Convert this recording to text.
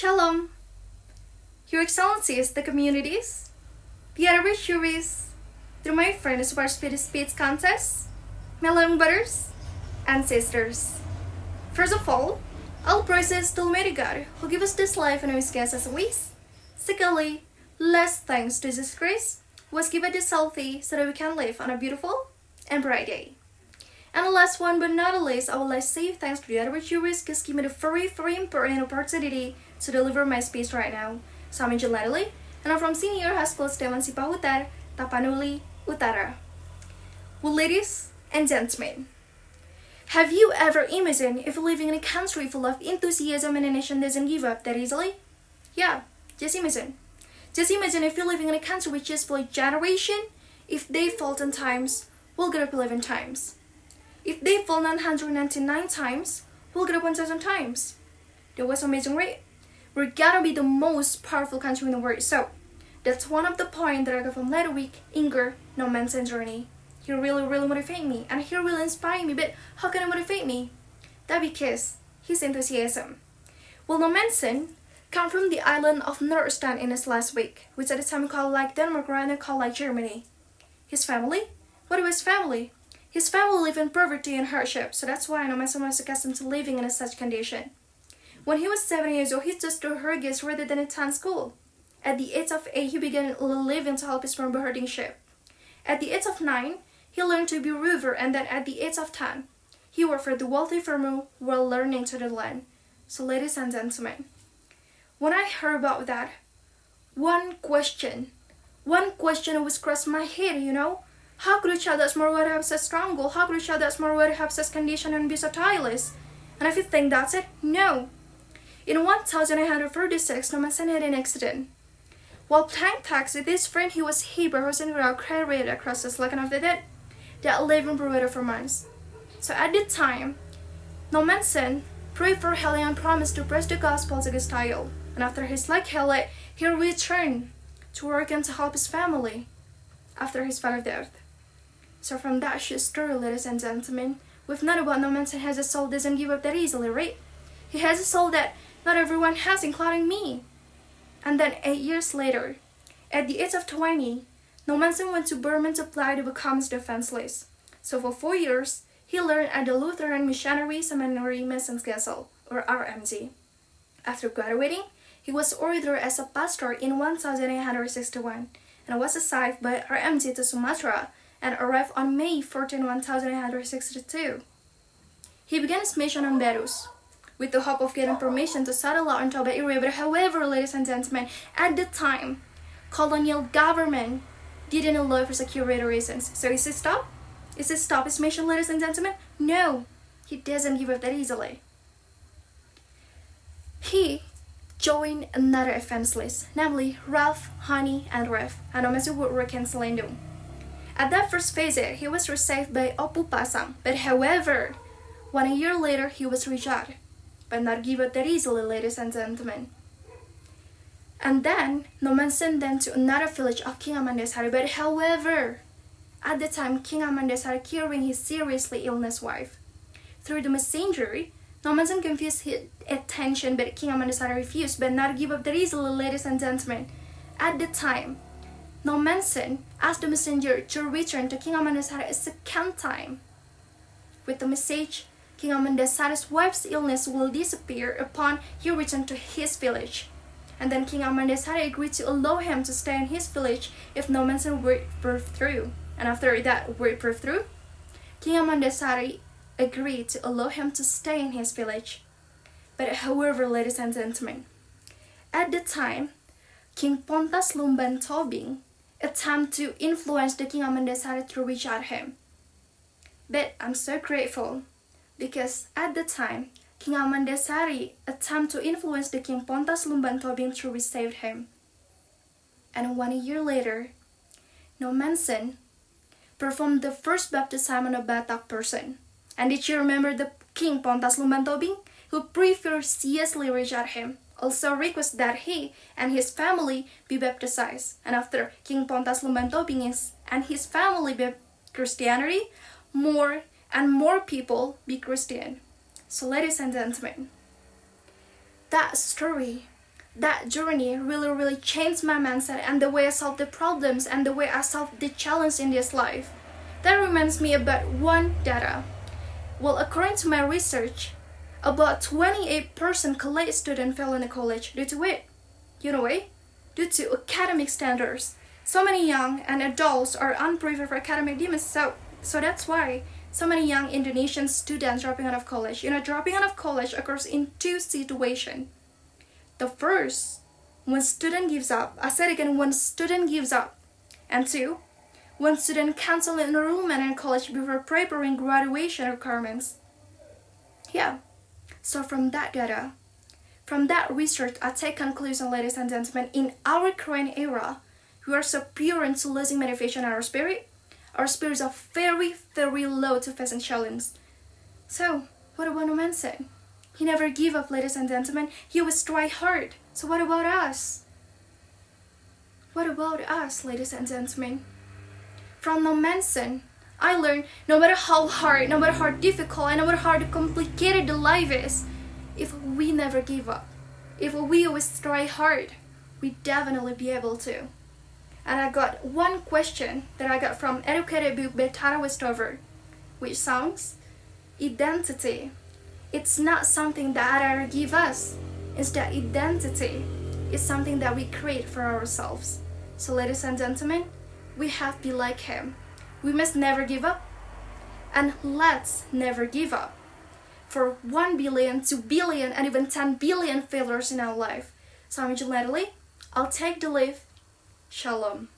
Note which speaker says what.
Speaker 1: Shalom, Your Excellencies, the communities, the other juries, through my friends who participated in speech contests, my little brothers and sisters. First of all praises to Almighty God who gave us this life and His guests as always. Secondly, last thanks to Jesus Christ who was given this healthy so that we can live on a beautiful and bright day. And the last one but not the least, I would like to say thanks to the other juries because give me the very important opportunity to deliver my speech right now. So I'm Angel Natalie, and I'm from Senior High School Stemansi Pahutar, Tapanuli Utara. Well, ladies and gentlemen, have you ever imagined if living in a country full of enthusiasm and a nation doesn't give up that easily? Yeah, just imagine. Just imagine if you're living in a country which is for a generation, if they fall 10 times, we'll get up 11 times. If they fall 999 times, we'll get up 1,000 times. That was amazing, right? We're gonna be the most powerful country in the world. So, that's one of the points that I got from Ludwig Inger Nommensen journey. He really motivated me, and he really inspired me. But how can he motivate me? That because his enthusiasm. Well, Nommensen come from the island of Nordstrand in his last week, which at the time called like Denmark, right now called like Germany. His family? What about his family? His family lived in poverty and hardship, so that's why Nommensen was accustomed to living in such condition. When he was 7 years old, he just threw Hurgis rather than attend school. At the age of 8, he began living to help his farm herding sheep. At the age of 9, he learned to be a rover, and then at the age of 10, he worked for the wealthy farmer while learning to the land. So ladies and gentlemen, when I heard about that, one question always crossed my head, How could a child that's more worthy have such strong goal? How could a child that's more worthy have such condition and be so tireless? And if you think that's it, no. In 1836, Nommensen had an accident. While playing taxi, this friend he was Hebrew who sent out carried across the slack, and after that living provider for months. So at the time, Nommensen prayed for healing and promised to preach the gospel to his child. And after his leg healed, he returned to work and to help his family after his father's death. So from that short story, ladies and gentlemen, we've known about Nommensen has a soul doesn't give up that easily, right? He has a soul that not everyone has, including me. And then 8 years later, at the age of 20, Nommensen went to Burma to apply to become defenseless. So for 4 years, he learned at the Lutheran Missionary Seminary Messensgesell, or RMG. After graduating, he was ordered as a pastor in 1861 and was assigned by RMG to Sumatra and arrived on May 14, 1862. He began his mission on Beirut with the hope of getting permission to settle out in Toba area. But however, ladies and gentlemen, at the time, colonial government didn't allow for security reasons. So is it stop? Is it stop his mission, ladies and gentlemen? No, he doesn't give up that easily. He joined another offense list, namely Ralph, Honey, and Ref, and Nommensen would work in Selendung. At that first phase, he was received by Opu Pasang, but however, 1 year later he was rejected, but not give up that easily, ladies and gentlemen. And then Nommensen then to another village of King Amandesari, but however, at the time King Amandesari curing his seriously illness wife. Through the messenger, Nommensen confused his attention, but King Amandesari refused, but not give up that easily, ladies and gentlemen. At the time, Nommensen asked the messenger to return to King Amandesari a second time. With the message, King Amandesari's wife's illness will disappear upon he returned to his village. And then King Amandesari agreed to allow him to stay in his village if Nommensen word proved through. And after that word proved through, King Amandesari agreed to allow him to stay in his village. But however, ladies and gentlemen, at the time, King Pontas Lumban Tobing attempted to influence the King Amandesari to reject him. But I'm so grateful because at the time, King Amandesari attempted to influence the King Pontas Lumban Tobing to receive him. And 1 year later, Nommensen performed the first baptism on a Batak person. And did you remember the King Pontas Lumban Tobing, who previously rejected him, also requested that he and his family be baptized. And after King Pontas Lumban Tobing and his family be Christianity, more and more people be Christian. So ladies and gentlemen, that story that journey really changed my mindset and the way I solve the problems and the way I solve the challenge in this life. That reminds me about one data. Well, according to my research, about 28% college students fail in the college due to it. You know why? Due to academic standards. So many young and adults are unprepared for academic demands, so that's why so many young Indonesian students dropping out of college. Dropping out of college occurs in two situations. The first, when student gives up. I said again, when student gives up. And two, when student cancel enrollment in college before preparing graduation requirements. Yeah, so from that data, from that research, I take conclusion, ladies and gentlemen, in our current era, we are so prone to losing motivation in our spirit. Our spirits are very low to facing challenge. So, what about Nommensen? He never give up, ladies and gentlemen. He always try hard. So what about us? What about us, ladies and gentlemen? From Nommensen, I learned no matter how hard, no matter how difficult, and no matter how complicated the life is, if we never give up, if we always try hard, we definitely be able to. And I got one question that I got from educated book by Tara Westover, which sounds, identity. It's not something that others give us. Instead, identity is something that we create for ourselves. So ladies and gentlemen, we have to be like him. We must never give up. And let's never give up. For 1 billion, 2 billion, and even 10 billion failures in our life. So I'm Natalie. I'll take the leave. Shalom.